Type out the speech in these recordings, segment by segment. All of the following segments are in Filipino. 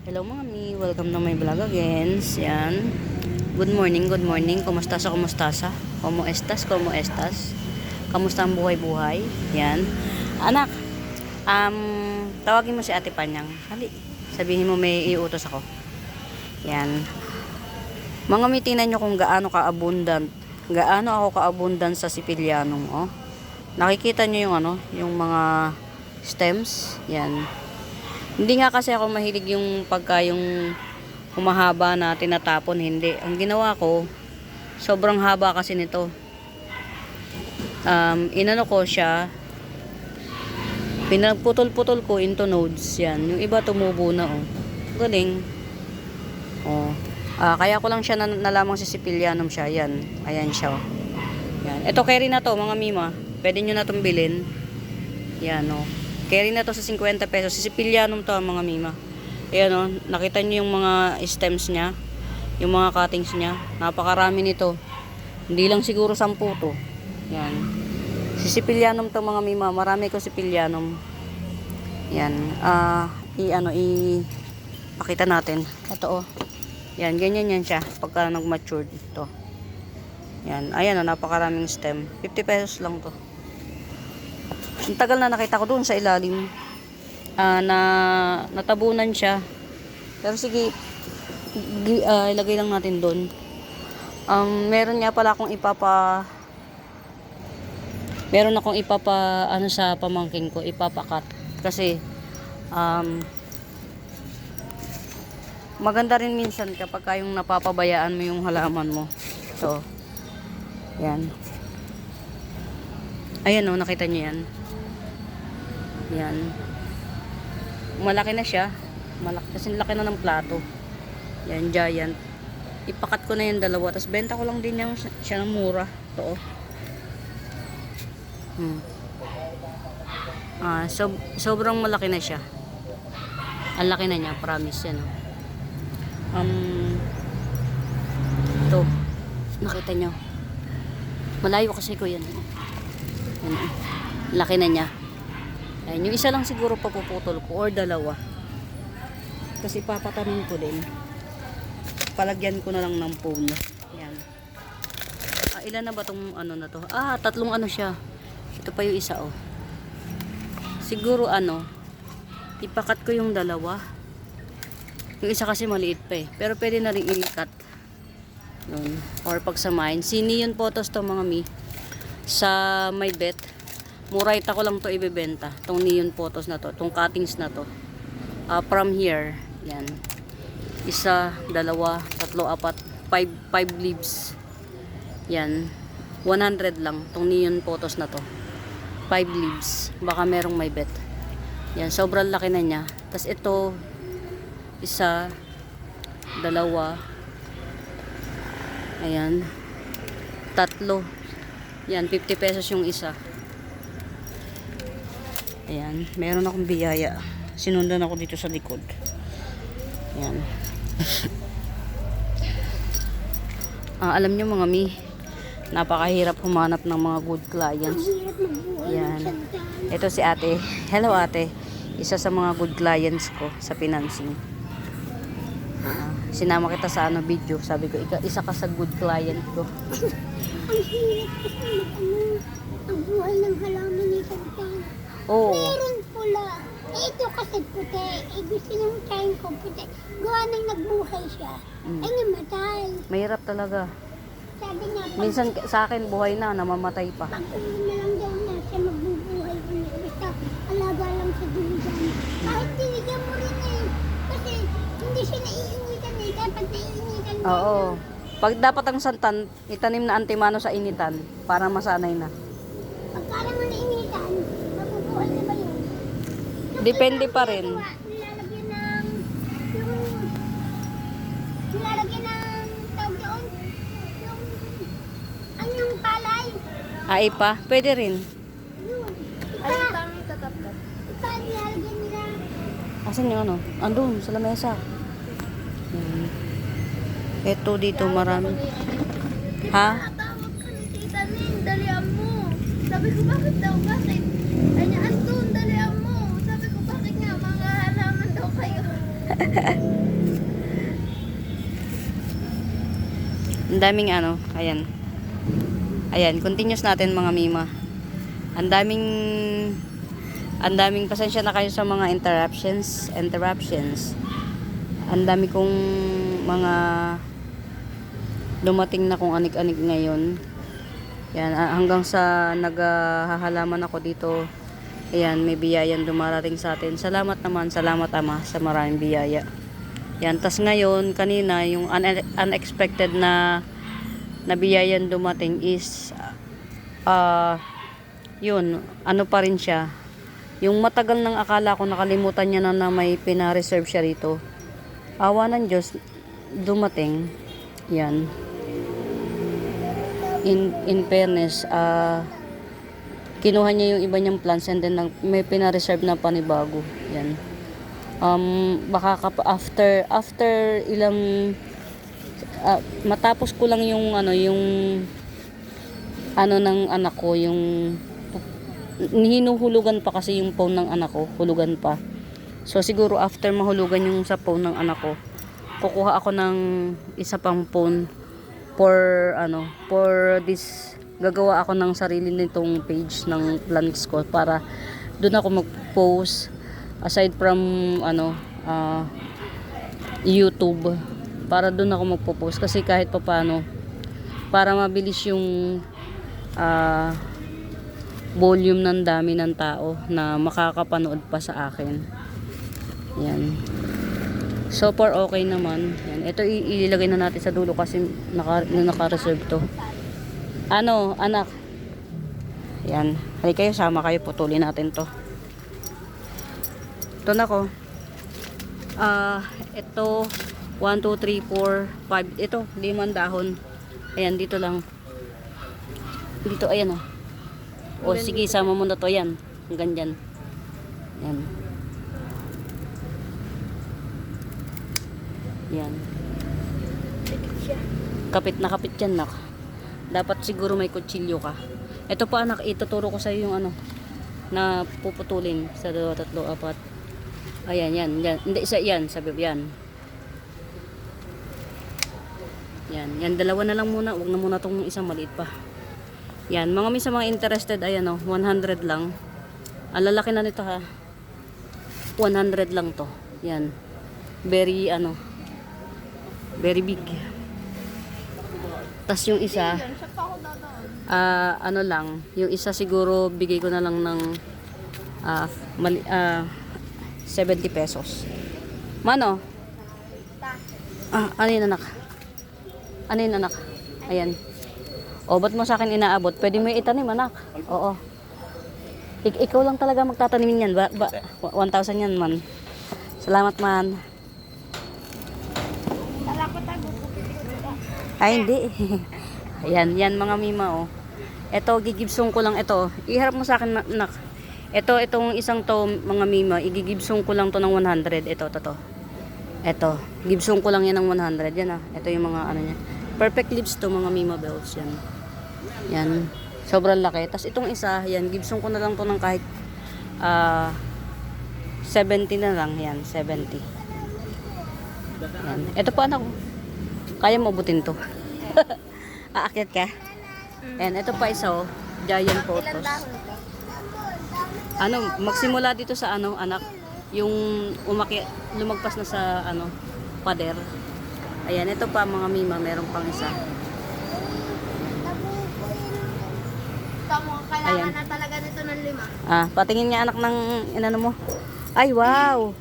Hello mga mi, welcome to my vlog again. Yan. Good morning, good morning. Kumusta sa? Como estas, como estas? Kamusta ang buhay-buhay? Yan. Anak, tawagin mo si Ate Panyang. Hali, sabihin mo may iutos ako. Yan. Mga mi, tingnan nyo kung gaano ka-abundant. Gaano ako ka-abundant sa Sipilianum, oh. Nakikita nyo yung yung mga stems. Yan. Hindi nga kasi ako mahilig yung yung humahaba na tinatapon, hindi. Ang ginawa ko, sobrang haba kasi nito. Inano ko siya, pinagputol-putol ko into nodes, yan. Yung iba tumubo na, oh. Galing. Oh. Kaya ko lang siya nalamang si Sipilianum siya, yan. Ayan siya, oh. Yan. Ito carry na to, mga mima. Pwede nyo na itong bilhin. Yan, oh. Carry na to sa 50 pesos. Sipilianum to, mga mima. Ayan, oh. Nakita nyo yung mga stems niya. Yung mga cuttings niya. Napakarami nito. Hindi lang siguro 10 to. Yan. Sipilianum to, mga mima. Marami ko Sipilianum. Yan. Pakita natin. Ito, oh. Yan, ganyan yan siya. Pagka nag-matured. Ito. Yan. Ayan, oh. Napakaraming stem. 50 pesos lang to. Ang tagal na nakita ko doon sa ilalim. Natabunan siya. Pero sige, ilagay lang natin doon. Meron nga pala akong sa pamangkin ko, ipapakat. Kasi, maganda rin minsan kapag yung napapabayaan mo yung halaman mo. So, yan. Ayan, oh, nakita nyo yan. Yan. Malaki na siya. Kasi laki na ng plato. Yan, giant. Ipakat ko na yung dalawa. Tapos benta ko lang din yung siya ng mura. Ito, oh. Sobrang malaki na siya. Ang laki na niya, promise yan. Ito. Nakita nyo. Malayo kasi ko yan. Yan, laki na niya. Ayan, yung isa lang siguro papuputol ko or dalawa. Kasi papatanin ko din. Palagyan ko na lang ng foam. Ayan. Ilan na ba tong na to? 3 siya. Ito pa yung isa, oh. Siguro ipakat ko yung dalawa. Yung isa kasi maliit pa eh. Pero pwede na rin i-cut. Yun. Or pagsamahin. Siniyon photos to, mga mi. Sa may bet. Murayta ko lang to ibebenta. Itong neon photos na to. Itong cuttings na to. From here. Yan. 1, 2, 3, 4, 5 leaves. Yan. 100 lang. Itong neon photos na to. 5 leaves. Baka merong may bet. Yan. Sobrang laki na niya. Tapos ito. 1, 2. Ayan. 3. Yan. 50 pesos yung isa. Ayan, meron akong biyaya. Sinundan ako dito sa likod. Ayan. Alam nyo, mga mi, napakahirap humanap ng mga good clients. Ayan. Ito si ate. Hello ate. Isa sa mga good clients ko sa financing. Sinama kita sa video. Sabi ko, isa ka sa good client ko. Ang hirap kasi ang buhay ng halaman ni Pagpang. Oo. Meron pula. Ito kasi puti. Gusto nang trying ko puti. Gawa nang nagbuhay siya. Ay namatay. Mahirap talaga. Sabi niya, Minsan sa akin buhay na, namamatay pa. pag uwi na lang daw niya siya magbubuhay ulit. Basta alaga lang sa duligan. Kahit tinigyan mo rin eh. Kasi hindi siya naiinitan eh. Dapat naiinitan mo. Oo. Pag dapat ang santan, itanim na antimano sa initan para masanay na. Pagkala mo nainitan, mabubuhay na ba yun? Depende pa rin. Nilalagyan ng tawag doon, yung palay. Ay pa, pwede rin. Yun. Ipa, nilalagyan nila. Asan yung andun, sa lamesa. Ito dito marami. Ha? Tawag ka ni Tita Ning, dalian mo. Sabi ko, bakit daw? Bakit? Ay niya, andun, dalian mo. Sabi ko, bakit nga? Mga halaman daw kayo. Ang daming ano, ayan. Ayan, continuous natin mga mima. Ang daming pasensya na kayo sa mga interruptions. Ang dami kong mga dumating na kung anig-anig ngayon. Yan, hanggang sa naghahalaman ako dito. Ayan, may biyayan dumarating sa atin. Salamat naman, salamat Ama sa maraming biyaya. Yan, tas ngayon, kanina, yung unexpected na biyayan dumating is yun, ano pa rin siya. Yung matagal nang akala ko nakalimutan niya na may pina-reserve siya rito. Awa ng Diyos, dumating. Yan. In fairness, kinuha niya yung iba niyang plans and then may pina-reserve na panibago. Yan. Baka after ilang matapos ko lang yung ng anak ko, yung hinuhulugan pa kasi yung phone ng anak ko, hulugan pa. So siguro after mahulugan yung sa phone ng anak ko, kukuha ako ng isa pang phone for this, gagawa ako ng sarili nitong page ng plans ko para doon ako mag-post aside from YouTube, para doon ako magpo-post kasi kahit paano para mabilis yung volume ng dami ng tao na makakapanood pa sa akin. Yan. So far okay naman. Yan. Ito ilagay na natin sa dulo kasi naka-reserve to. Ano, anak? Yan. Halika kayo, sama kayo, putulin natin to. Ito na ko. Ito 1, 2, 3, 4, 5. Ito, 5 dahon. Ayan, dito lang. Dito, ayan oh. O sige, sama mo na to, yan. Hanggang dyan. Yan. Yan. Kapit na kapit yan, nak. Dapat siguro may kutsilyo ka. Ito pa, anak, ituturo ko sa iyo yung na puputulin sa 2, 3, 4. Ayan, yan. Hindi, isa yan. Sabi, yan. Yan, dalawa na lang muna. Huwag na muna tong isang maliit pa. Yan, sa mga interested, ayan 100 lang. Ang lalaki na nito ha. 100 lang to. Yan. Very very big. Tas yung isa, yung isa siguro bigay ko na lang ng 70 pesos. Mano? Ano yun, anak? Ano yun, anak? Ayan. O, ba't mo sa akin inaabot? Pwede mo itanim, anak. Oo. Ikaw lang talaga magtatanim yan. 1,000 yan, man. Salamat, man. Ay, hindi. Ayan, mga mima, oh. Ito, gigibsong ko lang ito. Iharap mo sa akin, anak. Itong isang to, mga mima, igigibsong ko lang to ng 100. Ito. Ito, gibsong ko lang yan ng 100. Yan, ah. Ito yung mga niya. Perfect lips to, mga mima bells. Yan. Sobrang laki. Tapos itong isa, yan, gibsong ko na lang to ng kahit 70 na lang. Yan, 70. Yan. Ito pa, anak. Kaya mo abutin to. Aakyat ka? Yan, ito pa isa, oh. Giant photos. Magsimula dito sa anak, yung lumagpas na sa pader. Ayan, ito pa mga mima, meron pang isa. Kailangan na talaga nito ng 5. Patingin nga anak ng mo. Ay, wow.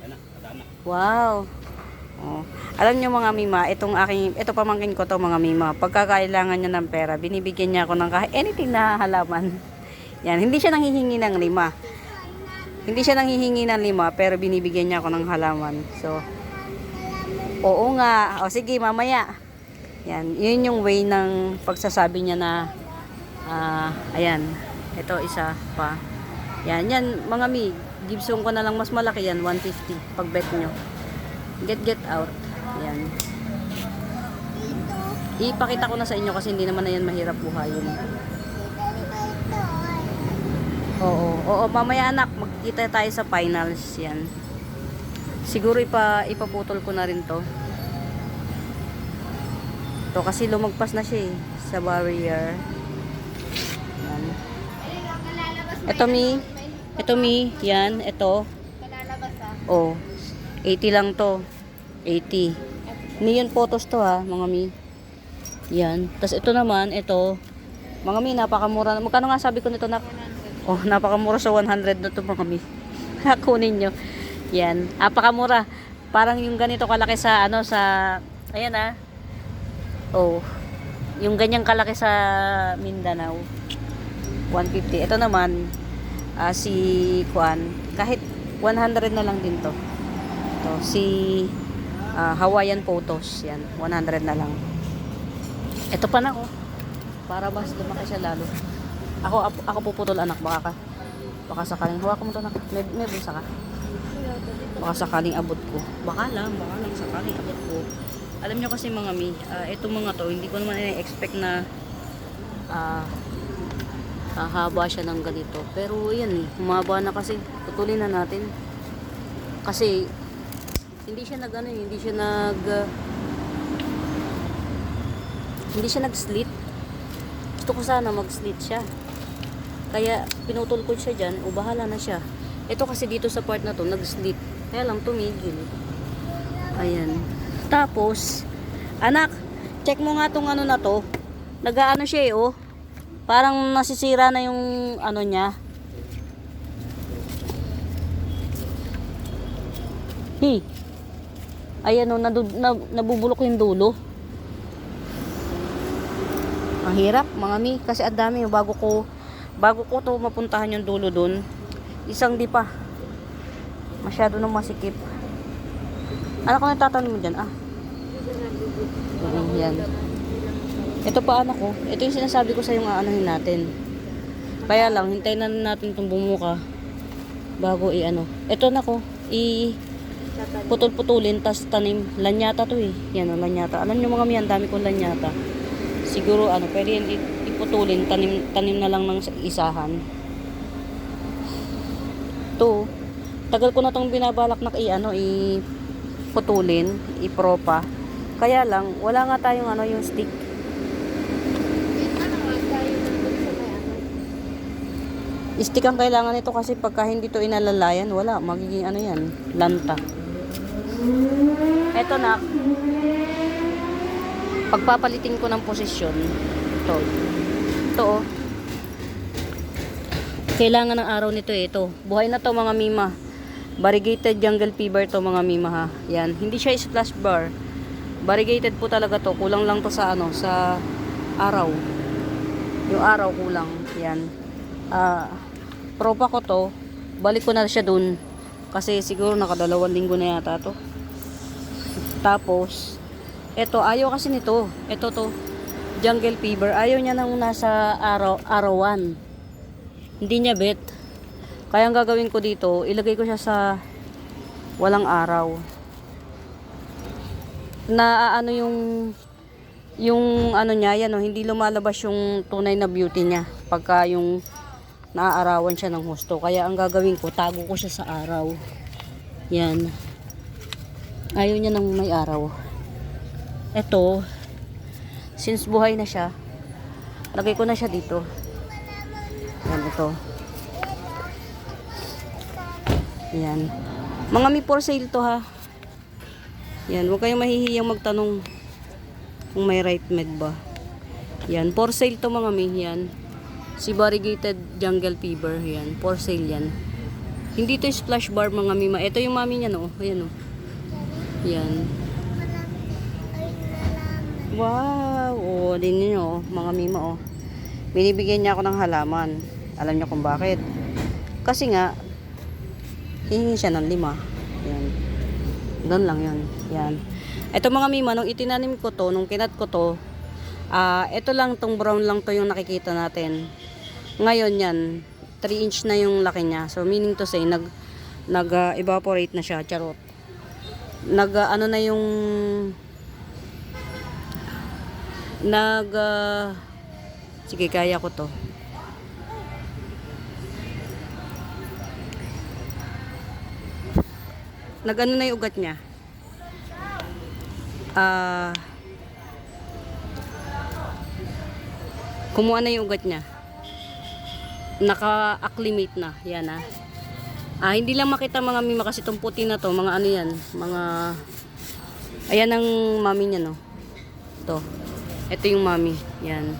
Wow. Oh. Alam niyo mga mima, ito pamangkin ko to mga mima. Pagkakailangan niya ng pera, binibigyan niya ako ng kahit anything na halaman. Yan, hindi siya nanghihingi ng 5. Hindi siya nanghihingi ng 5, pero binibigyan niya ako ng halaman. So, oo nga. O sige, mamaya. Yan, yun yung way ng pagsasabi niya na ayan, ito isa pa. Yan, mga mi, gibsong ko na lang mas malaki yan, 150 pag bet nyo. Get out. Yan. Ipakita ko na sa inyo kasi hindi naman na yan mahirap buhayin. Oo, mamaya anak, magkita tayo sa finals yan. Siguro ipaputol ko na rin to. To kasi lumagpas na siya sa barrier. Yan. Ito mi, yan, ito. Oh, 80 lang to. 80. Neon photos to ha, mga mi. Yan. Tapos ito naman, ito. Mga mi, napakamura. Magkano nga sabi ko nito na? Oh, napakamura sa 100 na to mga mi. Kunin nyo. Yan. Napakamura. Parang yung ganito kalaki sa, sa, ayan ha. Oh. Yung ganyang kalaki sa Mindanao. 150. Ito naman, si Kuan. Kahit 100 na lang din to. Ito, si Hawaiian Photos. Yan. 100 na lang. Ito pa na ko. Para mas lumaki siya lalo. Ako puputol anak. Baka sakaling hawakan mo to anak. May bulsa ka. Baka sakaling abot ko. Baka lang sakaling abot ko. Alam nyo kasi mga mi, itong mga to, hindi ko naman expect na haba siya ng ganito. Pero yan humaba na kasi. Putulin na natin. Kasi hindi siya nag-slit. Gusto ko sana mag-slit siya. Kaya pinutol ko siya dyan, o bahala na siya. Ito kasi dito sa part na to, nag-slit. Kaya lang tumigil. Ayan. Tapos, anak, check mo nga tong na to. Nag-aano siya oh. Parang nasisira na yung niya. Ayan nabubulok yung dulo. Ang hirap mga mi kasi ang dami bago ko to mapuntahan yung dulo dun. Isang di pa. Masyado nang masikip. Ano ko natatanong mo dyan yan. Ito pa anak ko. Ito yung sinasabi ko sa yung aanohin natin. Kaya lang hintayin na natin itong bumuka bago ito na ko putol-putulin tas tanim. Lanyata to yan lanyata. Alam nyo mga mi, ang dami kong lanyata. Siguro pwede yan iputulin, tanim na lang ng isahan. To, tagal ko na tong binabalak na iputulin, ipropa. Kaya lang, wala nga tayong yung stick. Stick ang kailangan nito kasi pagka hindi to inalalayan, wala, magiging yan, lanta. Eto na, pagpapalitin ko ng posisyon ito kailangan ng araw nito ito buhay na to mga mima. Variegated jungle fever to mga mima ha. Yan, hindi siya splash bar, variegated po talaga to. Kulang lang to sa sa araw, yung araw kulang. Yan, propa ko to, balik ko na siya dun kasi siguro nakadalawang linggo na yata to. Tapos ito, ayaw kasi nito. Ito to, jungle fever. Ayaw niya nang nasa arawan. Hindi niya bet. Kaya ang gagawin ko dito, ilagay ko siya sa walang araw. Na yung niya, yan hindi lumalabas yung tunay na beauty niya. Pagka yung naaarawan siya ng husto. Kaya ang gagawin ko, tago ko siya sa araw. Yan. Ayaw niya nang may araw. Ito, since buhay na siya, lagay ko na siya dito. Yan, ito. Yan. Mga mi for sale to ha. Yan, huwag kayong mahihiyang magtanong kung may right med ba. Yan, for sale to mga mi. Yan. Si variegated jungle fever. Yan, for sale yan. Hindi to splash bar mga mima. Ito yung mami niya no. Ayan o. Yan. Wow! O, din nyo, mga mima, binibigyan niya ako ng halaman. Alam niyo kung bakit? Kasi nga, hihingi siya ng 5. Yan. Doon lang yun. Yan. Ito mga mima, nung itinanim ko to, nung kinat ko to, ito lang, tong brown lang to yung nakikita natin. Ngayon yan, 3 inch na yung laki niya. So, meaning to say, nag-evaporate na siya. Charot. Na yung sige, kaya ko to. nag-ano na yung ugat niya. Ah, kumuha na yung ugat niya. Naka-acclimate na. Yan ah. Hindi lang makita mga mima kasi itong puti na to, mga ano yan, mga, ayan ang mami niya no. Ito yung mami. Yan.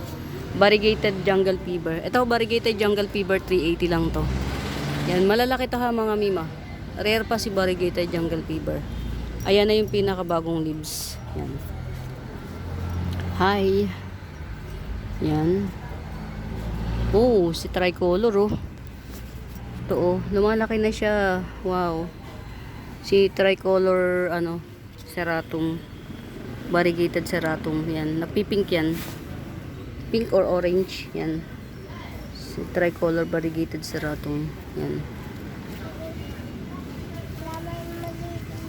Variegated jungle fever. Ito, variegated jungle fever, 380 lang to. Yan, malalaki to ha mga mima. Rare pa si variegated jungle fever. Ayan na yung pinakabagong leaves. Yan. Hi. Yan. Oh, si tricolor oh. Ito oh, lumalaki na siya. Wow. Si tricolor ano, serratum. Variegated serratum. Yan, napipink yan. Pink or orange. Yan. Si tricolor variegated serratum. Yan.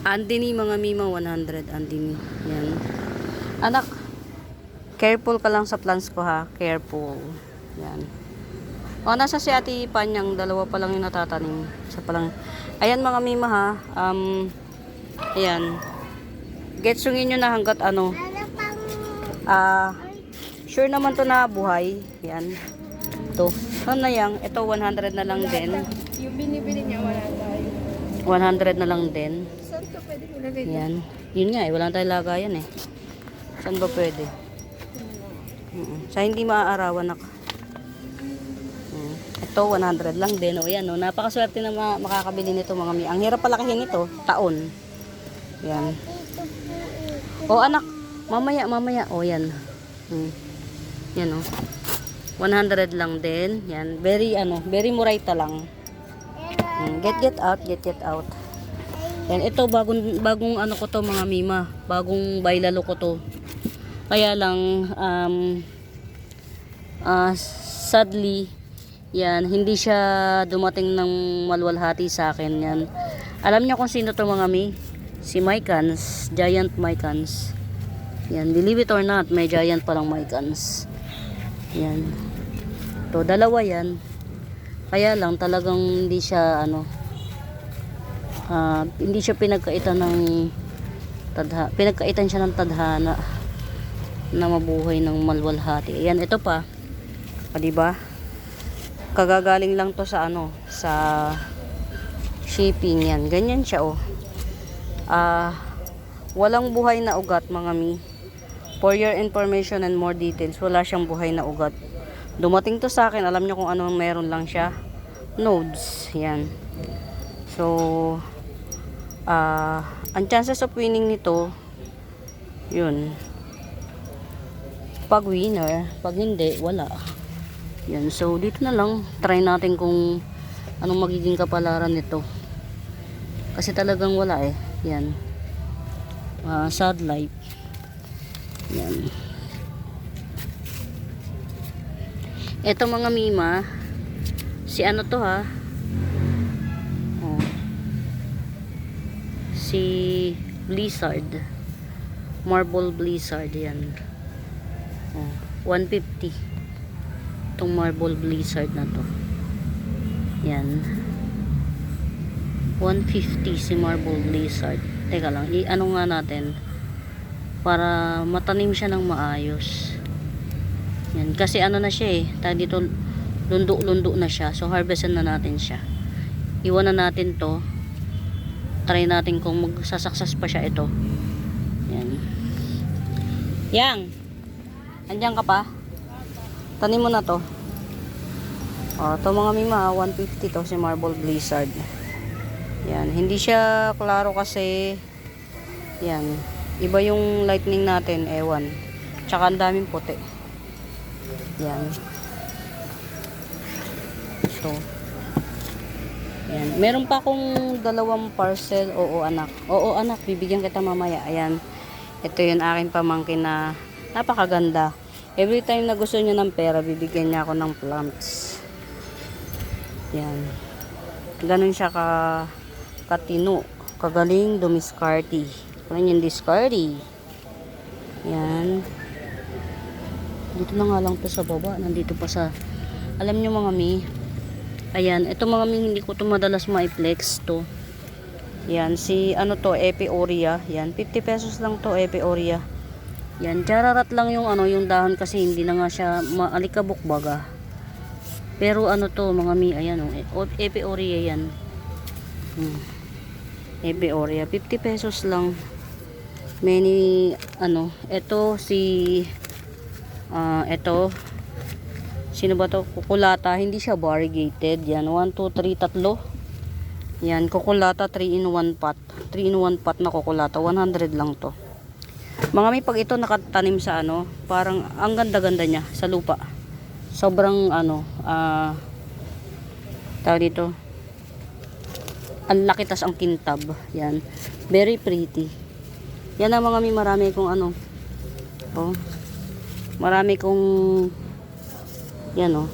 Andini mga mima 100 andini. Yan. Anak, careful ka lang sa plants ko ha. Careful. Yan. O, nasa si Ate Panyang, dalawa pa lang yung natatanim. Isa pa lang. Ayan mga mima ha. Ayan. Getsungin nyo na hanggat ano. Sure naman to na buhay. Yan. Ito. Ano na yan? Ito 100 na lang din. Yung binibili niya, wala tayo. 100 na lang din. Saan ka pwede ilagay? Yan. Yun nga eh. Wala tayong lagayan eh. Saan ba pwede? Sa hindi maaarawan ako. Ito 100 lang din. O yan o. Napakaswerte na makakabili nito mga mi. Ang hirap palakihin ito. Taon. Yan. O anak. Mamaya. O yan. Yan o. 100 lang din. Yan. Very murayta lang. Get out. Yan. Ito bagong ano ko to mga mima. Bagong bailalo ko to. Kaya lang sadly yan, hindi siya dumating ng malwalhati sa akin yan. Alam niyo kung sino to mga mi? Si Mycans, giant Mycans. Yan, believe it or not, may giant palang Mycans. Yan. To dalawa yan. Kaya lang talagang hindi siya hindi siya pinagkaitan ng pinagkaitan siya ng tadhana na mabuhay ng malwalhati. Ayan, ito pa. Di ba? Kagagaling lang to sa sa shipping yan. Ganyan siya oh. Walang buhay na ugat mga mi. For your information and more details, wala siyang buhay na ugat. Dumating to sa akin, alam niyo kung ano meron lang siya. Nodes. Yan. So, ang chances of winning nito, yun. Pag winner, pag hindi, wala. Yan, so dito na lang try natin kung anong magiging kapalaran nito. Kasi talagang wala eh. Yan. Sad life. Yan. Ito mga mima, si ano to ha? Oh. Si Blizzard. Marble Blizzard yan. Oh, 150. Itong Marble Blizzard na to. Yan. 150 si Marble Blizzard. Teka lang, i-ano nga natin para matanim siya ng maayos. Yan, kasi ano na siya eh. Tayo dito lundo-lundo na siya. So harvestan na natin siya. Iwan na natin to. Try natin kung magsasuccess pa siya ito. Yan. Yang. Andiyan ka pa? Tanim mo na to. To mga mima, 150 to si Marble Blizzard. Yan, hindi siya klaro kasi yan, iba yung lightning natin, ewan. Tsaka ang daming puti. Yan. Ito. Yan. Meron pa akong 2 parcel. Oo anak, bibigyan kita mamaya. Ayan. Ito yung aking pamangkin na napakaganda. Every time na gusto niya ng pera, bibigyan niya ako ng plants. Yan. Ganun siya katino. Kagaling dumiskarte. Ganun yung discarte. Yan. Dito na nga lang to sa baba. Nandito pa sa, alam nyo mga mi, ayan, ito mga mi, hindi ko to madalas ma-flex to. Yan, si ano to, Epi Oria. Yan, 50 pesos lang to, Epi Oria. Yan, chararat lang yung ano, yung dahon kasi hindi na nga siya maalikabok baga. Pero ano to, mga mi, ayan oh, Epi Oria yan. Epi Oria, 50 pesos lang. Many, ano, ito si, ito, sino ba to? Kukulata, hindi siya variegated. Yan, 1, 2, 3, tatlo. Yan, kukulata 3 in 1 pot. 3 in 1 pot na kukulata, 100 lang to. Mga may pag ito nakatanim sa ano, parang ang ganda-ganda niya sa lupa. Sobrang ano, tawag dito. Ang laki tas ang kintab. Yan, very pretty. Yan ang mga may marami kong ano. Oh. Marami kong yan oh.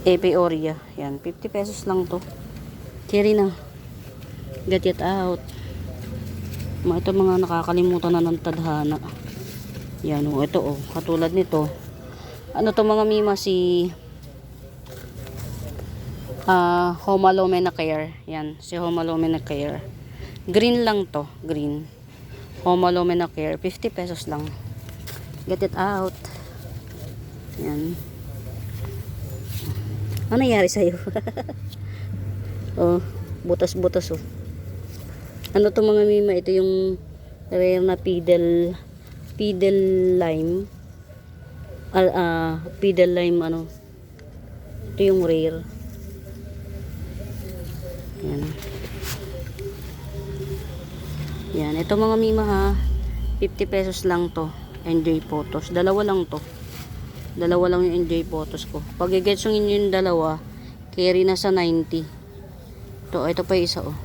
Epi Oria. Yan, 50 pesos lang to. Cherry na. Get it out. Ito mga nakakalimutan na ng tadhana. Yan oh, ito oh, katulad nito. Ano to mga mima, si Homalomena-Care. Yan, si Homalomena-Care. Green lang to, green. Homalomena-Care, 50 pesos lang. Get it out. Yan. Ano nangyari sa'yo? Oh, butas-butas oh. Ano to mga mima? Ito yung rare na pedal lime. Pedal lime ano. Ito yung rare. Yan. Yan. Ito mga mima ha. 50 pesos lang to. Enjoy photos. Dalawa lang to. Dalawa lang yung enjoy photos ko. Pag i-getsungin nyo yung dalawa, carry na sa 90. Ito pa yung isa oh.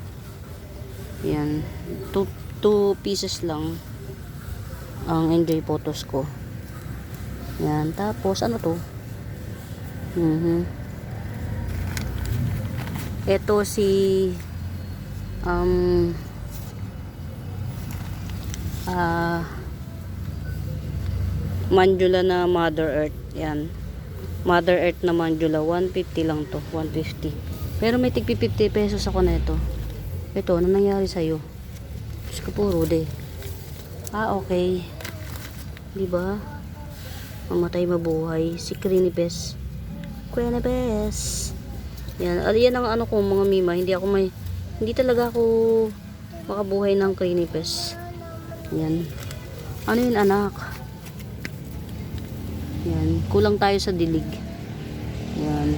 Yan. 2 pieces lang ang enjoy photos ko. Yan. Tapos, ano to? Ito si Mandula na Mother Earth. Yan. Mother Earth na Mandula. 150 lang to. 150. Pero may tigpi 50 pesos ako na ito. Ito, ano nangyari sa'yo? Diyos ko po, Rude. Okay. Diba? Mamatay mabuhay. Si Crinipes. Crinipes. Yan. Yan ang ano ko, mga mima. Hindi talaga ako makabuhay ng Crinipes. Yan. Ano yun, anak? Yan. Kulang tayo sa dilig. Yan.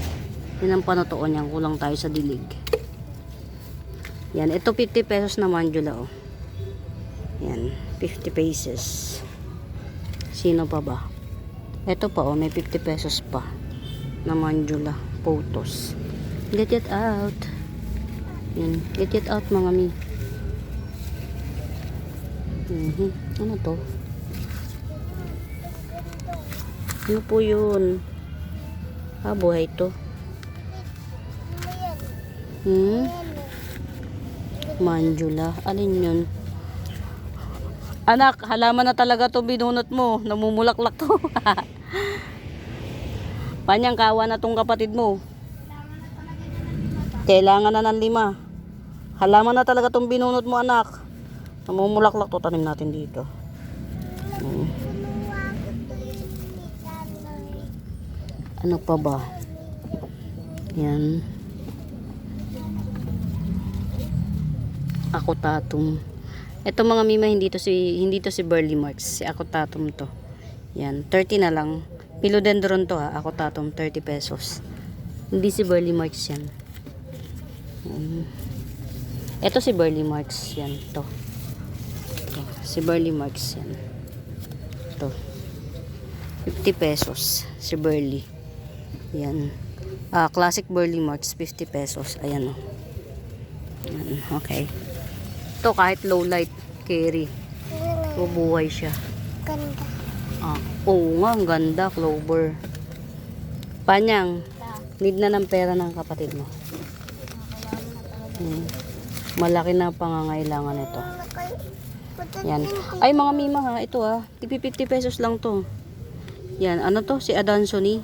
Yan ang panatoon niyan. Kulang tayo sa dilig. Yan. Ito 50 pesos na Mandula oh. Yan. 50 pesos. Sino pa ba? Ito pa oh. May 50 pesos pa na Mandula photos. Get it out. Yan. Get it out mga mi. Ano to? Ano po yun? Buhay to. Mandula. Alin yun? Anak, halaman na talaga to binunot mo. Namumulaklak to. Panyang kawa na tong kapatid mo. Kailangan na ng 5. Halaman na talaga tong binunot mo, anak. Namumulaklak to. Tanim natin dito. Ano pa ba? Yan. Akotatum. Ito mga mima, hindi to si Burley Marks. Si Akotatum to. Yan, 30 na lang. Philodendron to ha, Akotatum, 30 pesos. Hindi si Burley Marks yan. Ito si Burley Marks yan, to. Si Burley Marks yan. To. 50 pesos si Burley. Yan. Classic Burley Marks, 50 pesos. Ayan o. Yan, okay. Ito kahit low light, carry. Bubuhay siya. Ganda. Oo nga, ang ganda, clover. Panyang, need na ng pera ng kapatid mo. Malaki na pangangailangan ito. Yan. Ay mga mima ha, ito ha. 50 pesos lang to. Yan, ano to? Si Adansoni.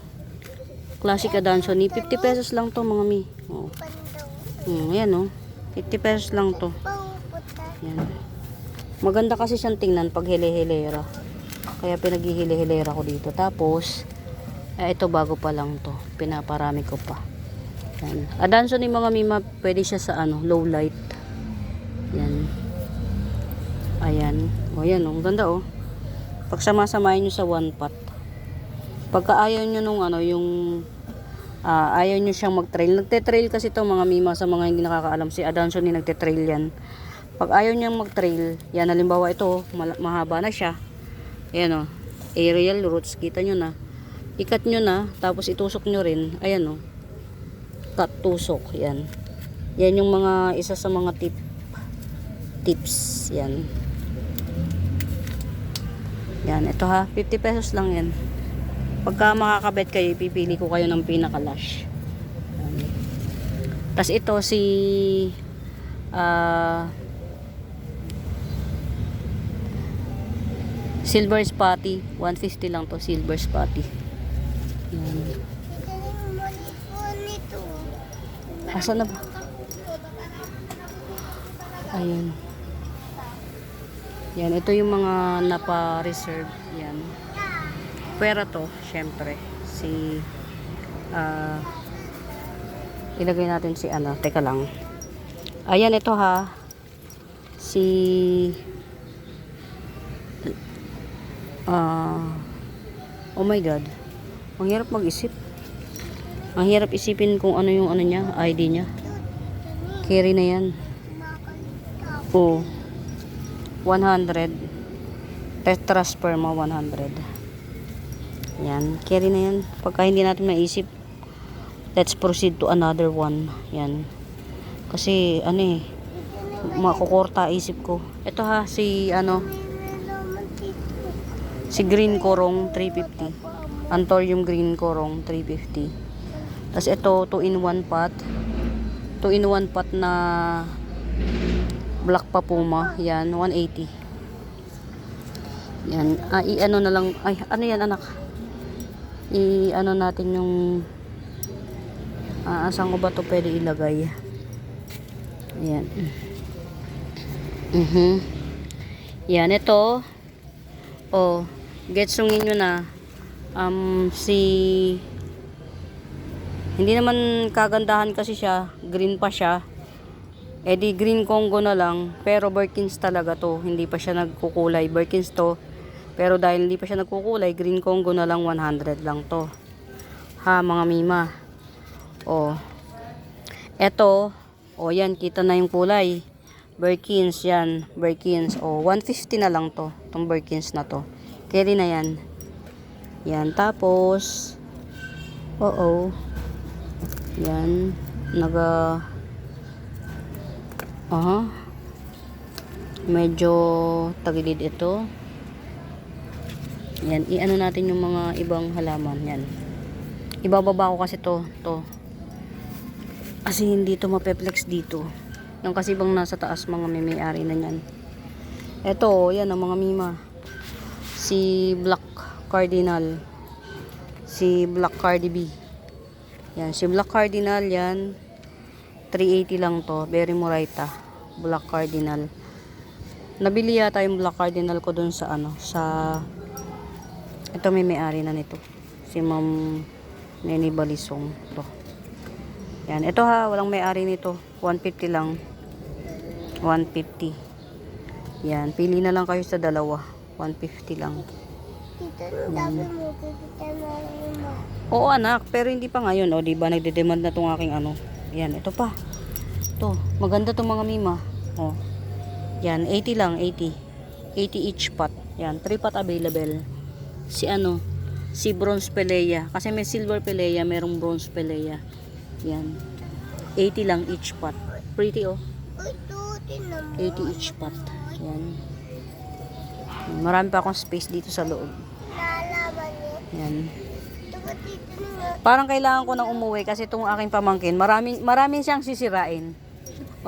Classic Adansoni. 50 pesos lang to mga mi. Oh. Ayan oh. 50 pesos lang to. Pauputa. Yan. Maganda kasi siyang tingnan pag hile-hilera. Kaya pinaghihile-hilera ko dito. Tapos, ito bago pa lang to. Pinaparami ko pa. Yan. Adanso ni mga mima, pwede siya sa ano, low light. Yan. Ayan. O yan, ang ganda oh. Pag sama-samahin nyo sa one pot. Pagka ayaw nyo nung ano, yung ayaw nyo siyang mag-trail. Nagte-trail kasi to mga mima, sa mga hindi nakakaalam. Si Adanso ni nagte-trail yan. Pag ayaw niyang mag-trail, yan halimbawa ito, mahaba na siya. Ayan o, aerial roots, kita nyo na. Ikat nyo na, tapos itusok nyo rin. Ayan o, cut, tusok, yan. Yan yung mga, isa sa mga tips, yan. Yan, ito ha, 50 pesos lang yan. Pagka makakabet kayo, ipipili ko kayo ng pinaka-lush. Tapos ito si Silver Spotty, 150 lang to, Silver Spotty. Yan. Galing mali po nito. Asan na ba? Ayun. Yan, ito yung mga napa-reserve. Yan. Pwera to, syempre. Si ilagay natin si ano, teka lang. Ayan, ito ha. Si oh my god. Ang hirap mag-isip. Ang hirap isipin kung ano yung ano niya, ID niya. Carry na yan. Oh. 100. Tetrasperma 100. Yan, carry na yan. Pagka hindi natin maisip, let's proceed to another one. Yan. Kasi ano eh, makukorta isip ko. Ito ha, si ano, si green korong 350. Anthurium green korong 350. Tapos ito 2 in 1 pot. 2 in 1 pot na black papuma. Yan 180. Yan, i-ano na lang. Ay, ano yan anak? I-ano natin yung saan ko ba to pwede ilagay? Ayan. Yan, ito. Oh, getsungin nyo na. Hindi naman kagandahan kasi siya. Green pa siya. Eh di green Congo na lang. Pero Birkins talaga to. Hindi pa siya nagkukulay. Birkins to. Pero dahil hindi pa siya nagkukulay, green Congo na lang 100 lang to. Ha, mga mima. Oh. Eto. Oh, yan. Kita na yung kulay. Birkins, yan. Birkins. Oh, 150 na lang to. Itong Birkins na to. Carry na yan. Yan. Tapos, yan. Medyo tagilid ito. Yan. I-ano natin yung mga ibang halaman. Yan. Ibababa ko kasi to. Kasi hindi to mapeplex dito. Yung kasi bang nasa taas mga may-ari na yan. Ito, yan ang mga mima. Si Black Cardinal. Si Black Cardi B. Yan, si Black Cardinal yan. 380 lang to. Berry Morita. Black Cardinal. Nabili yata yung Black Cardinal ko dun sa ano. Sa ito may-ari na nito. Si Ma'am Nene Balisong. Ito. Yan, ito ha, walang may-ari nito. 150 lang. 150. Yan, pili na lang kayo sa dalawa. 150 lang. Tito, sabi mo, pipita na mo. Oo anak, pero hindi pa ngayon. O, diba, nagde-demand na tong aking ano. Yan, ito pa. Ito, maganda tong mga mima. O. Yan, 80 lang, 80. 80 each pot. Yan, 3 pot available. Si ano, si bronze pelea. Kasi may silver pelea, merong bronze pelea. Yan. 80 lang each pot. Pretty oh. Uy, tutin na mo. 80 each pot. Yan. Marami pa akong space dito sa loob. Nalaman niyo. Yan. Ito ba tito na? Parang kailangan ko nang umuwi kasi itong aking pamangkin, maraming siyang sisirain.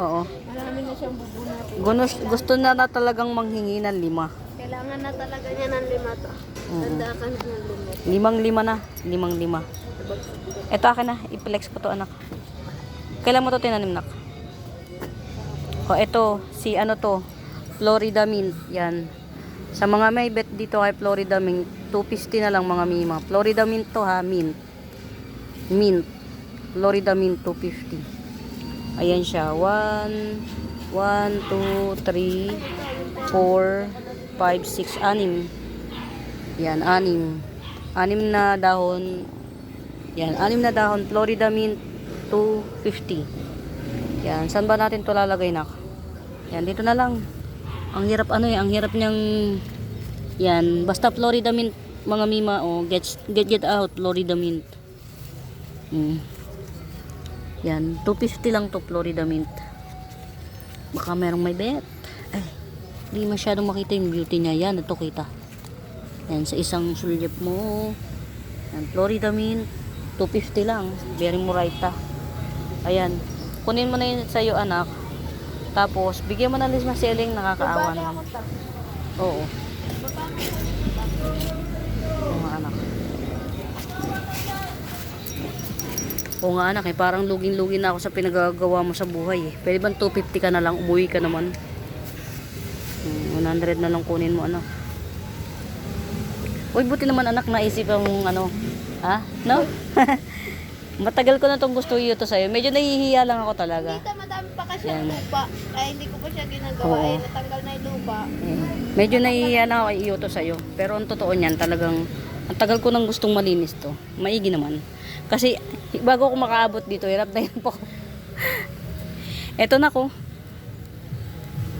Oo. Marami na siyang bubunatin. Gusto na talagang manghingi ng 5. Kailangan na talaga niya ng 5 to. Tandakan ng 5 na. 5. Ito akin na. I-flex ko to anak. Kailan mo to tinanim nak? O, ito, si ano to, Florida Mint. Yan. Sa mga may bet dito kay Florida Mint, 250 na lang mga mima. Florida Mint to ha, mint. Mint. Florida Mint 250. Ayan siya. 1, 2, 3, 4, 5, 6, 6. Yan, 6. 6 na dahon. Yan, 6 na dahon. Florida Mint 250. Yan, saan ba natin to lalagay, nak? Yan, dito na lang. Ang hirap ang hirap niyang yan, basta Florida Mint mga mima, oh, get out Florida Mint. Yan, 250 lang to Florida Mint. Baka merong may bet. Ay, hindi masyadong makita yung beauty niya. Yan, ito kita. Yan, sa isang sulyap mo. Yan, Florida Mint 250 lang. Very murayta. Ayan, kunin mo na yun sa'yo, anak. Tapos, bigyan mo na list si Eling, nakakaawa naman. Oo. Mga anak. Oo nga anak, parang lugin-lugin na ako sa pinagagawa mo sa buhay eh. Pwede bang 250 ka na lang, umuwi ka naman. 100 na lang kunin mo anak. Uy, buti naman anak, naisipan mong ano, ha? No? Matagal ko na itong gusto iyo to sa'yo. Medyo nahihiya lang ako talaga. Dito, madami pa kasi ang lupa. Kaya hindi ko pa siya ginagawa. Oo. Eh, natanggal na yung lupa. Medyo nahihiya na ako kay iyo to sa'yo. Pero ang totoo niyan, talagang, ang tagal ko nang gustong malinis to. Maigi naman. Kasi, bago ko makaabot dito, hirap na hirap ako. Eto na ko.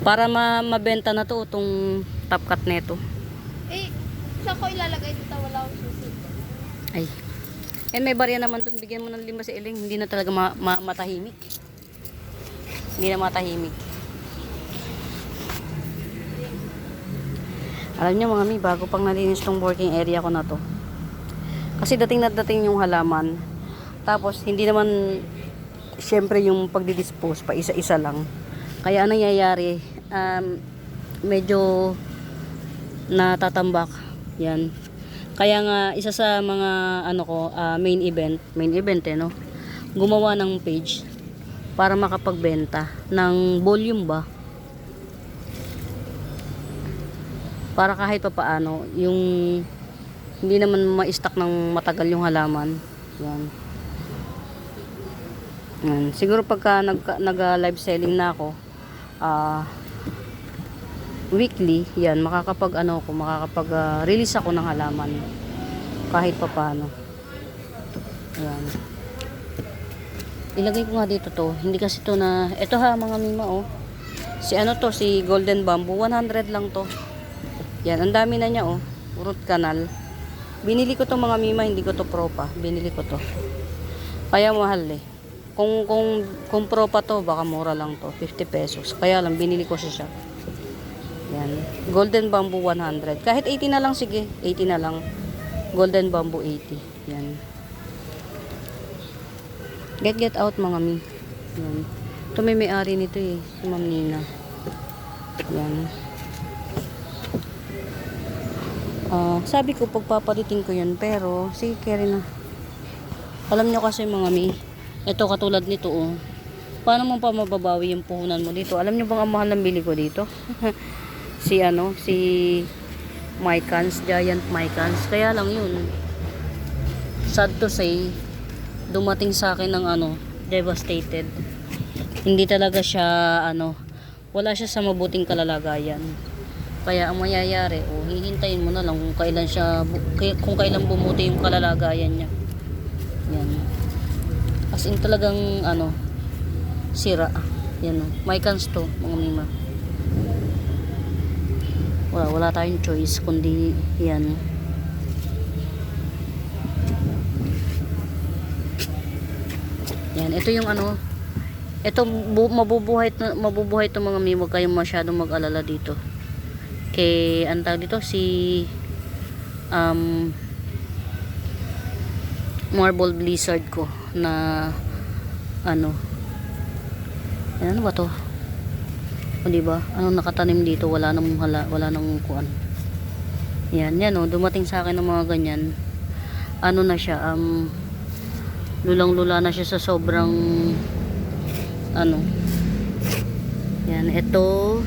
Para mabenta na to, itong top cut neto. Eh, saan ko ilalagay dito? Wala akong susi. Ay. And may barya naman doon. Bigyan mo ng 5 si Eling. Hindi na talaga matahimik. Hindi na matahimik. Alam niyo mga mi, bago pang nalinis tong working area ko na to. Kasi dating na dating yung halaman. Tapos hindi naman syempre yung pagdidispose pa isa-isa lang. Kaya anong nangyayari, medyo natatambak. Yan. Kaya nga isa sa mga ano ko, main event no. Gumawa ng page para makapagbenta ng volume ba. Para kahit pa paano yung hindi naman ma-stock ng matagal yung halaman. Yan. Yan. Siguro pagka nag-live selling na ako, weekly, yan, makakapag release ako ng halaman kahit pa paano. Ayan. Ilagay ko nga dito to. Hindi kasi to na, eto ha mga mima oh. Si Golden Bamboo, 100 lang to. Yan, ang dami na niya oh. Root canal. Binili ko to mga mima, hindi ko to propa. Binili ko to. Kaya mahal eh. Kung propa to, baka mura lang to. 50 pesos. Kaya lang, binili ko siya. Yan. Golden Bamboo 100. Kahit 80 na lang, sige. 80 na lang. Golden Bamboo 80. Yan. Get out mga mi. Yan. Ito may may-ari nito eh. Si Ma'am Nina. Yan. Sabi ko pagpapalitin ko yan. Pero, sige carry na. Alam nyo kasi mga mi. Ito katulad nito oh. Paano mo pa mababawi yung puhunan mo dito? Alam nyo bang ang mahal ng bili ko dito? si Mycans, Giant Mycans. Kaya lang yun, sad to say, dumating sa akin ng devastated. Hindi talaga siya wala siya sa mabuting kalalagayan. Kaya ang mangyayari, hihintayin mo na lang kung kailan bumuti yung kalalagayan niya. Yan. As in talagang sira. Yan Mycans to mga mima. Wala tayong choice kundi yan. Yan, ito yung ito mabubuhay to mga mi, huwag kayong masyadong mag-alala dito. Kay antag dito si Marble Blizzard ko na ano ba to? O diba? Anong nakatanim dito? Wala nang kuan. Yan dumating sa akin ng mga ganyan. Na siya, lulang-lula na siya sa sobrang Yan, ito.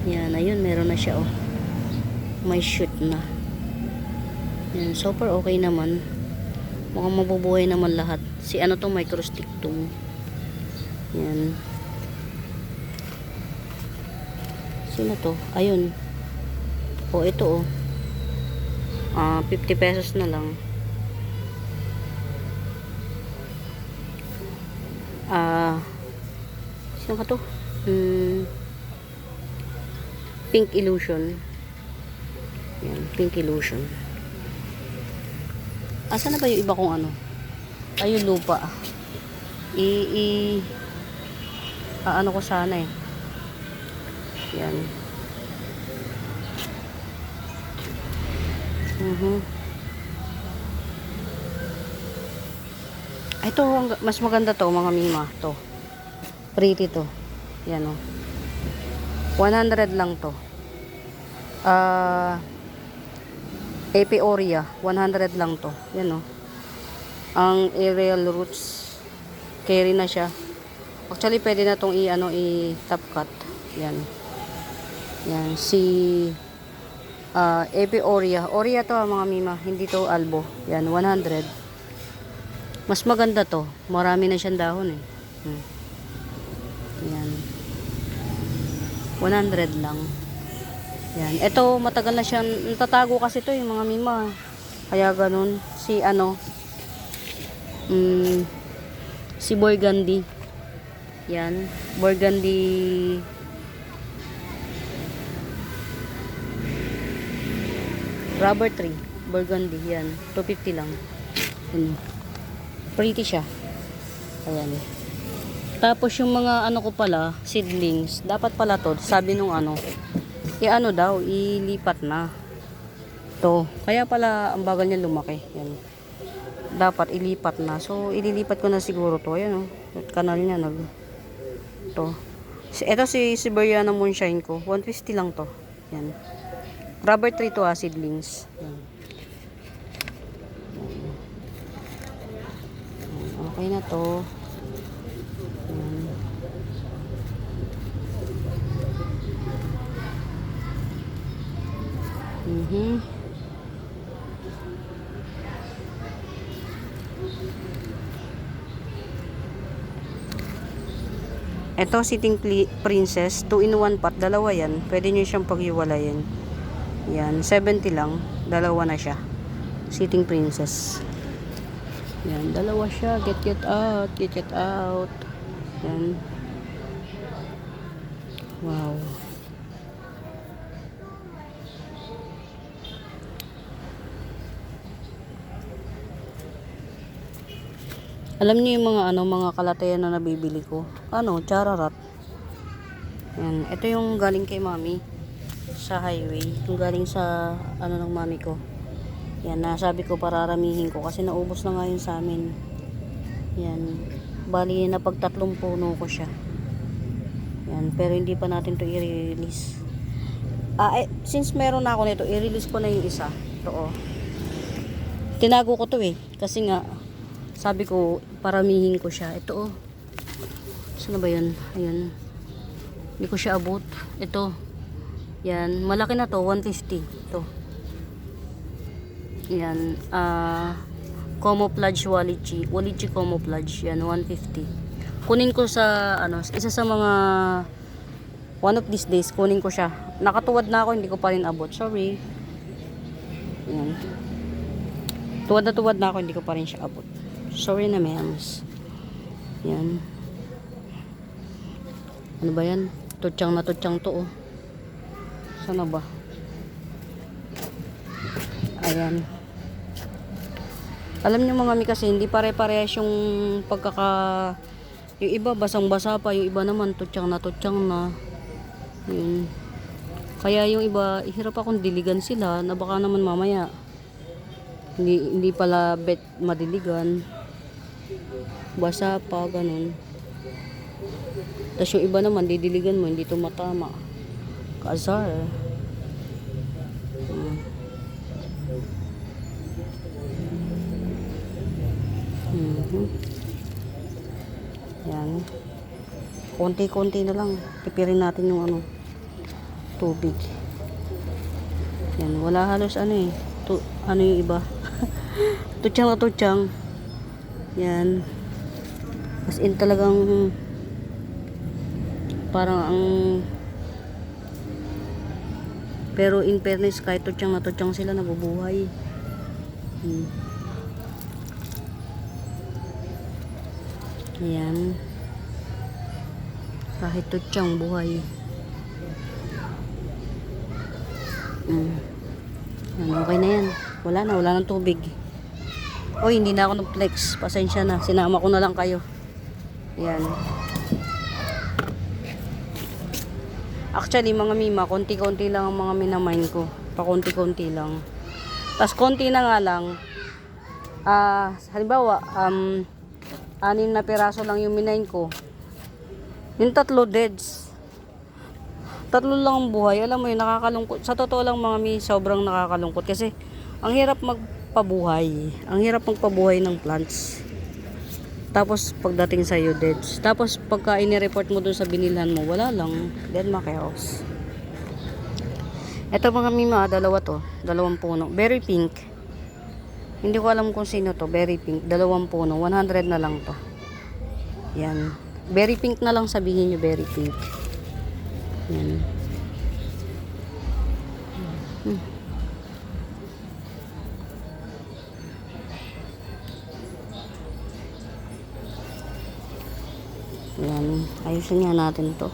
Yan, ayun, meron na siya, oh. May shoot na. Yan, super okay naman. Mukhang mabubuhay naman lahat. Si ano to, microstick tong. Yan. Sino to? Ayun. O, ito, oh. 50 pesos na lang. Sino ka to? Pink Illusion. Yan, Pink Illusion. Asa na ba yung iba kong ano? Ay, yung lupa. Ano ko sana eh. Yan. Ito, mas maganda to, mga mima. To. Pretty to. Yan, oh. 100 lang to. Apiaria, 100 lang to. Yan, oh. Ang aerial roots, carry na siya. Actually, pwede na tong i-top cut. Yan. Yan, si Apiaria. Oria to, mga mima. Hindi to albo. Yan, 100. Mas maganda to. Marami na siyang dahon eh. Yan. 100 lang. Yan. Ito, matagal na siyang natatago kasi to yung mga mima. Kaya ganun. Si ano, si Burgundy. Yan. Burgundy. Rubber tree. Burgundy. Yan. 250 lang. Yan. Pretty siya. Ayan. Tapos yung mga ano ko pala, seedlings, dapat pala to, sabi nung ano, i-ano daw, ilipat na. To. Kaya pala ang bagal niya lumaki. Yan. Dapat ilipat na. So, ililipat ko na siguro to. Ayan, oh. Kanal niya to. Ito si Siberiana Moonshine ko. 150 lang to. Yan. Rubber tree to, seedlings. Yan. Okay na to. Ito, Sitting Princess. 2-in-1 pot. Dalawa yan. Pwede nyo siyang paghiwalayin. Yan. 70 lang. Dalawa na siya. Sitting Princess. Yan, dalawa siya. Get out. Get out. Yan. Wow. Alam niyo yung mga kalatayan na nabibili ko. Ano, chararat. Yan, ito yung galing kay mami sa highway. Yung galing sa ng mami ko. Yan, nasabi ko pararamihin ko kasi naubos na nga yun sa amin. Yan. Bali, napagtatlong puno ko siya. Yan, pero hindi pa natin to i-release. Since meron na ako nito, i-release ko na yung isa. Ito, oh. Tinago ko to eh. Kasi nga, sabi ko, paramihin ko siya. Ito, oh. Saan ba yun? Ayan. Hindi ko siya abot. Ito. Yan. Malaki na to. 150. Ito. Yan, camouflage Walichi camouflage, yan, 150. Kunin ko sa, isa sa mga, one of these days, kunin ko siya. Nakatuwad na ako, hindi ko pa rin abot, sorry. Yan. Tuwad na ako, hindi ko pa rin siya abot. Sorry na, mems. Yan. Ano ba yan? Tutsang to, oh. Sana ba? Ayan. Alam niyo mga mi kasi hindi pare-parehas yung yung iba basang-basa pa, yung iba naman tutsang na. Yun. Kaya yung iba, hirap akong diligan sila na baka naman mamaya hindi pala madiligan. Basa pa, ganun. Tapos yung iba naman, didiligan mo, hindi tumatama. Kaazar. Yan. Konti-konti na lang. Pipirin natin yung ano, tubig. Yan. Wala halos ano eh. Ano yung iba. Tutsang na tutsang. Yan. As in talagang parang ang pero in fairness kahit tutsang na tutsang sila nabubuhay. Ayan. Kahit tutsang buhay. Yan, okay na yan. Wala nang tubig. Oy, hindi na ako nag-flex. Pasensya na. Sinama ko na lang kayo. Ayan. Actually, mga mima, konti-konti lang ang mga minamine ko. Pa-konti-konti lang. Tas konti na nga lang. Halimbawa, 6 na piraso lang yung minine ko. Yung 3 deads. 3 lang ang buhay. Alam mo yun, nakakalungkot. Sa totoo lang mga mi, sobrang nakakalungkot. Kasi, ang hirap magpabuhay. Ang hirap magpabuhay ng plants. Tapos, pagdating sa'yo, deads. Tapos, pagka inireport mo dun sa binilhan mo, wala lang. Dead chaos. Ito mga mima, 2 to. 2 puno. Berry pink. Hindi ko alam kung sino to. Berry pink. 2 puno. 100 na lang to. Yan. Berry pink na lang sabihin nyo. Berry pink. Yan. Yan. Ayusin nga natin to.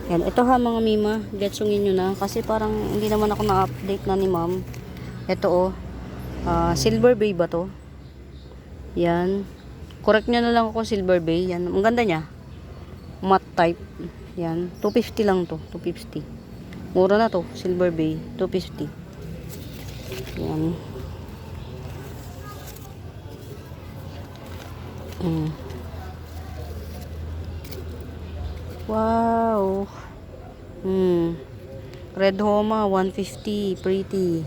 Yan. Ito ha mga mima. Getsungin nyo na. Kasi parang hindi naman ako na-update na ni ma'am. Ito Silver Bay ba to? Yan. Correct nyo na lang ako Silver Bay. Yan. Ang ganda niya. Matte type. Yan. 250 lang to. 250. Mura na to. Silver Bay. 250. Yan. Wow. Red Homa 150. Pretty.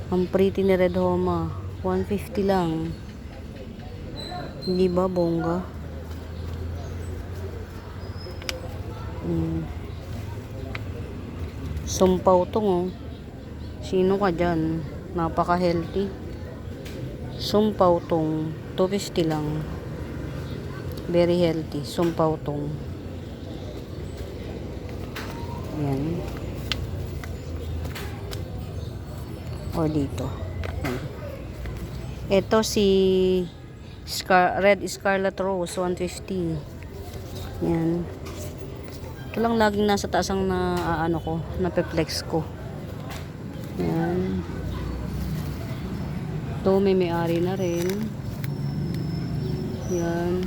Ang pretty ni Red Homa. 150 lang. Hindi ba bongga? Sumpaw tong oh. Sino ka dyan? Napaka healthy. Sumpaw tong 250 lang. Very healthy. Sumpaw tong. Yan. O dito. Yan. Ito si Red Scarlet Rose 150. Yan. Ito lang laging nasa taas ang napeplex ko. Yan. Ito may may-ari na rin. Yan.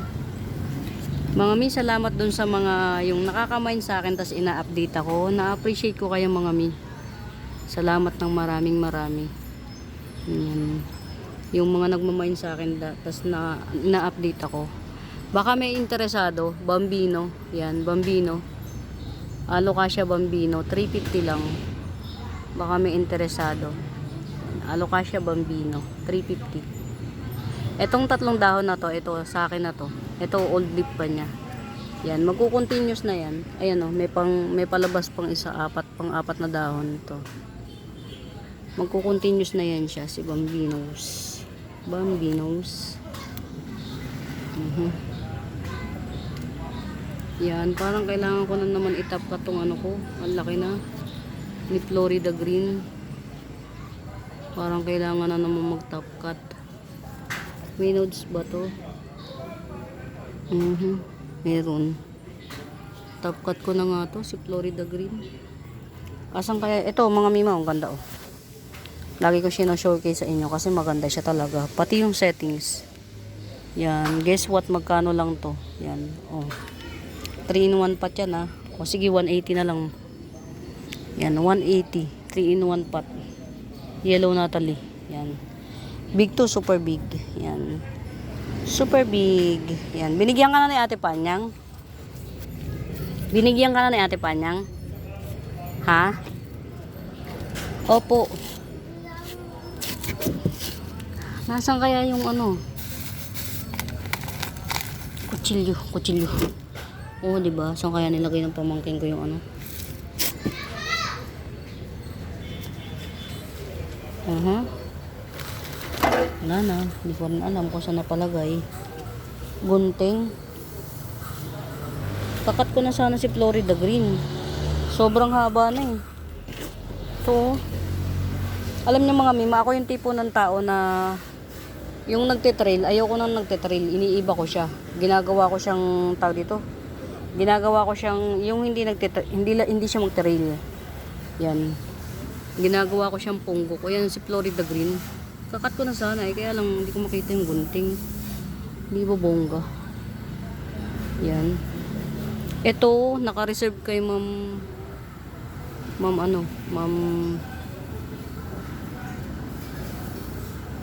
Mga mi, salamat dun sa mga yung nakakamain sa akin tas ina-update ako. Na-appreciate ko kayo mga mi. Salamat ng maraming marami. Yan. Yung mga nagmamain sa akin tas na-update ako. Baka may interesado, Bambino. Yan, Bambino. Alocasia Bambino, 350 lang. Baka may interesado. Alocasia Bambino, 350. Etong 3 dahon na to, ito sa akin na to. Ito old leaf pa niya. Yan, magko-continuous na yan. Ayan oh, may palabas pang pang-apat na dahon ito. Magko-continuous na yan siya si Bambinos. Bambinos. Yan, parang kailangan ko na naman itap ka tong ko. Ang laki na. Ni Florida Green. Parang kailangan na naman mag-top cut. May nodes ba to? Meron. Top cut ko na nga to, si Florida Green. Asan kaya? Ito, mga mima, ang ganda oh. Lagi ko showcase sa inyo kasi maganda siya talaga. Pati yung settings. Yan, guess what, magkano lang to? Yan, oh. 3-in-1 pot yan ha. O sige, 180 na lang. Yan, 180. 3-in-1 pot. Yellow Natalie. Yan. Big to, super big. Yan. Super big. Yan. Binigyan ka na ni Ate Panyang? Binigyan ka na ni Ate Panyang? Ha? Opo. Nasaan kaya yung Kutsilyo, kutsilyo. Oo, di ba? Saan kaya nilagay ng pamangkin ko yung ano? Wala na. Hindi ko rin alam kung saan napalagay. Gunting. Kakat ko na sana si Florida Green. Sobrang haba na eh. Ito. Alam niyo mga mima, ako yung tipo ng tao na yung nagte-trail, ayoko nang nagte-trail, iniiba ko siya. Ginagawa ko siyang tawag dito. Ginagawa ko siyang yung hindi siya mag-trail. Yan. Ginagawa ko siyang punggo ko. Yan si Florida Green. Kakat ko na sana eh, kaya lang hindi ko makita yung gunting. Hindi ba bongga? Yan. Ito, naka-reserve kay Ma'am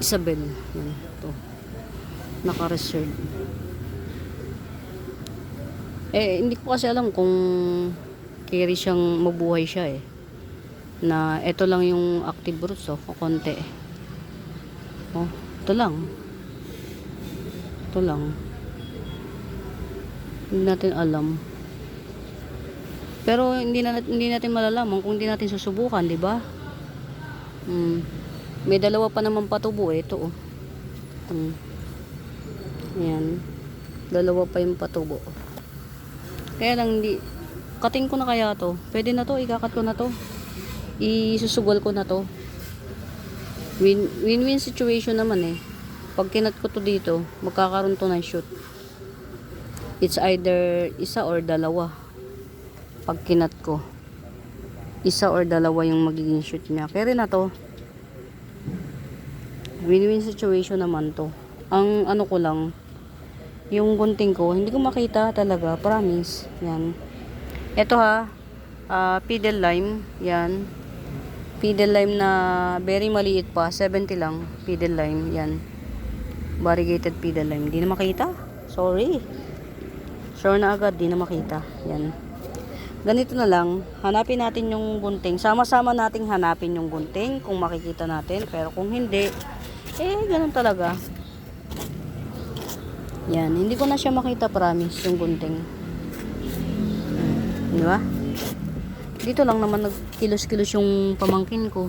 Isabel. Yan, ito. Naka-reserve. Hindi ko kasi alam kung carry siyang mabuhay siya eh. Na ito lang yung active roots o konti. Oh, ito lang. Ito lang. Hindi natin alam. Pero hindi natin malalaman kung hindi natin susubukan, di ba? May dalawa pa naman patubo eh. Ito oh. Ayan. Dalawa pa yung patubo. Kaya lang hindi. Kating ko na kaya to. Pwede na to. Ikakat ko na to. Isusugal ko na to. Win-win situation naman eh. Pag kinat ko to dito, magkakaroon to ng shoot. It's either isa or dalawa. Pag kinat ko, isa or dalawa yung magiging shoot niya. Kaya rin na to. Win-win situation naman to. Ang ano ko lang, yung gunting ko, hindi ko makita talaga. Promise. Yan. Ito ha, pedal lime. Yan. Pedal lime na very maliit pa. 70 lang. Pedal lime. Yan. Variegated pedal lime. Hindi na makita. Sorry. Sure na agad. Di na makita. Yan. Ganito na lang. Hanapin natin yung gunting. Sama-sama nating hanapin yung gunting kung makikita natin. Pero kung hindi, ganun talaga. Yan. Hindi ko na siya makita, promise, yung gunting. Di ba? Dito lang naman nagkilos-kilos yung pamangkin ko.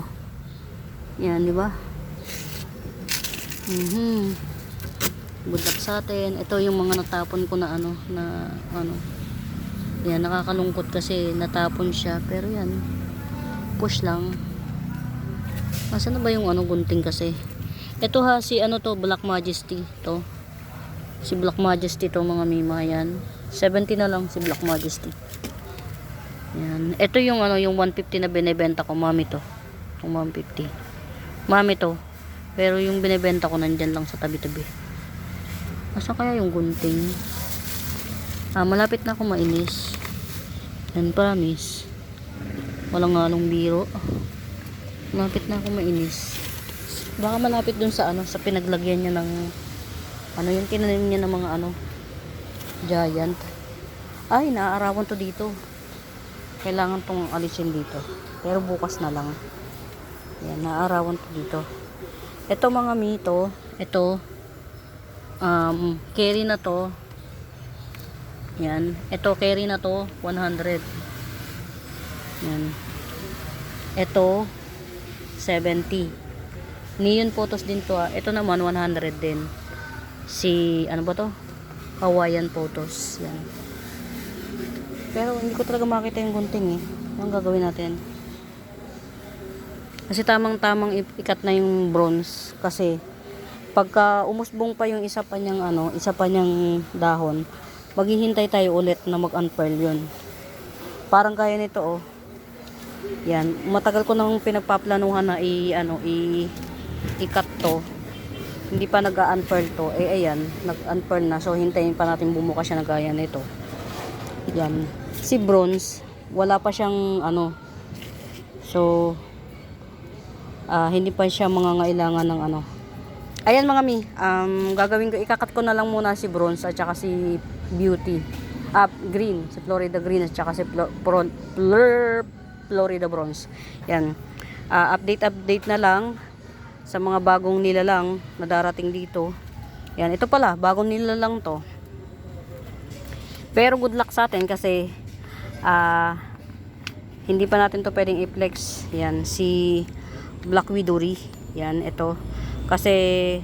Yan, di ba? Good luck sa atin. Ito yung mga natapon ko na ano. Yan, nakakalungkot kasi natapon siya. Pero yan, push lang. Nasaan na ba yung gunting kasi? Ito ha, si Black Majesty. To. Si Black Majesty to mga mima. Yan. 70 na lang si Black Majesty. Yan. Ito yung yung 150 na binebenta ko. Mami to. Itong 150. Mami to. Pero yung binebenta ko nandyan lang sa tabi-tabi. Asa kaya yung gunting? Malapit na ako mainis. Yan, promise. Walang ngalong biro. Malapit na ako mainis. Baka malapit dun sa sa pinaglagyan niya ng yung tinanim niya ng mga giant. Ay, naaarawan to dito. Kailangan tong alisin dito. Pero bukas na lang. Yan, naaarawan to dito. Ito mga mito, ito carry na to. Yan. Ito, carry na to, 100. Yan. Ito, 70. Neon photos din to. Ito naman, 100 din. Si, ano ba to? Hawaiian photos. Yan. Pero, hindi ko talaga makita yung gunting eh. Anong gagawin natin? Kasi tamang-tamang ikat na yung bronze. Kasi, pagka umusbong pa yung isa pa niyang dahon, maghihintay tayo ulit na mag-unfurl yun. Parang kaya nito oh. Yan, matagal ko nang pinagpaplanuhan na i-cut to. Hindi pa nag-unfurl to. Ayan, nag-unfurl na. So hintayin pa natin bumuka siya na gaya nito. Yan. Si bronze, wala pa siyang So hindi pa siya mangangailangan ng Ayan mga mi, gagawin ko, ikakat ko na lang muna si bronze at saka si beauty. Green, si Florida Green at saka si Florida Bronze. Yan. Update na lang sa mga bagong nilalang na darating dito. Yan, ito pala, bagong nilalang to. Pero good luck sa atin kasi hindi pa natin to pwedeng i-flex. Yan, si Black Widowry. Yan, ito. Kasi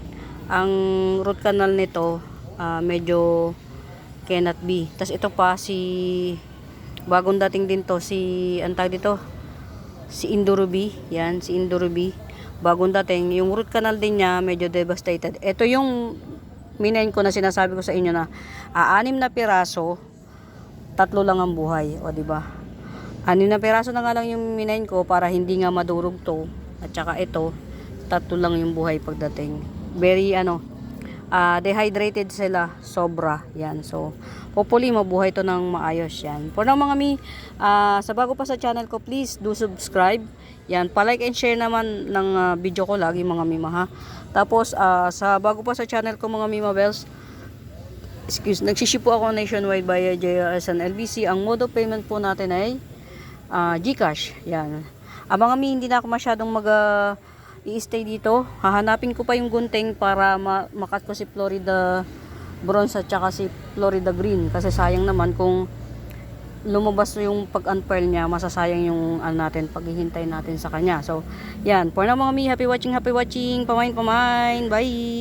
ang root canal nito medyo cannot be. Tapos ito pa si bagong dating din to si antag dito si Indurubi. Yan, si Indurubi. Bagong dating. Yung root canal din niya medyo devastated. Ito yung minain ko na sinasabi ko sa inyo na 6 na piraso, 3 lang ang buhay. O, diba? 6 na piraso na nga lang yung minain ko para hindi nga madurog to. At saka ito, 3 lang yung buhay pagdating. Very dehydrated sila. Sobra. Yan. So, hopefully mabuhay to ng maayos yan. For now mga mi, sa bago pa sa channel ko, please do subscribe. Yan, pa-like and share naman ng video ko lagi mga mima ha. Tapos, sa bago pa sa channel ko mga mima bells, nagsiship po ako nationwide via JRS and LBC. Ang mode of payment po natin ay GCash. Yan. Mga mi, hindi na ako masyadong i-stay dito. Hahanapin ko pa yung gunting para makat ko si Florida Bronze at saka si Florida Green. Kasi sayang naman kung lumabas yung pag-unpearl niya, masasayang yung natin, paghihintay natin sa kanya. So, yan. For now mga mi, happy watching. Pamain. Bye!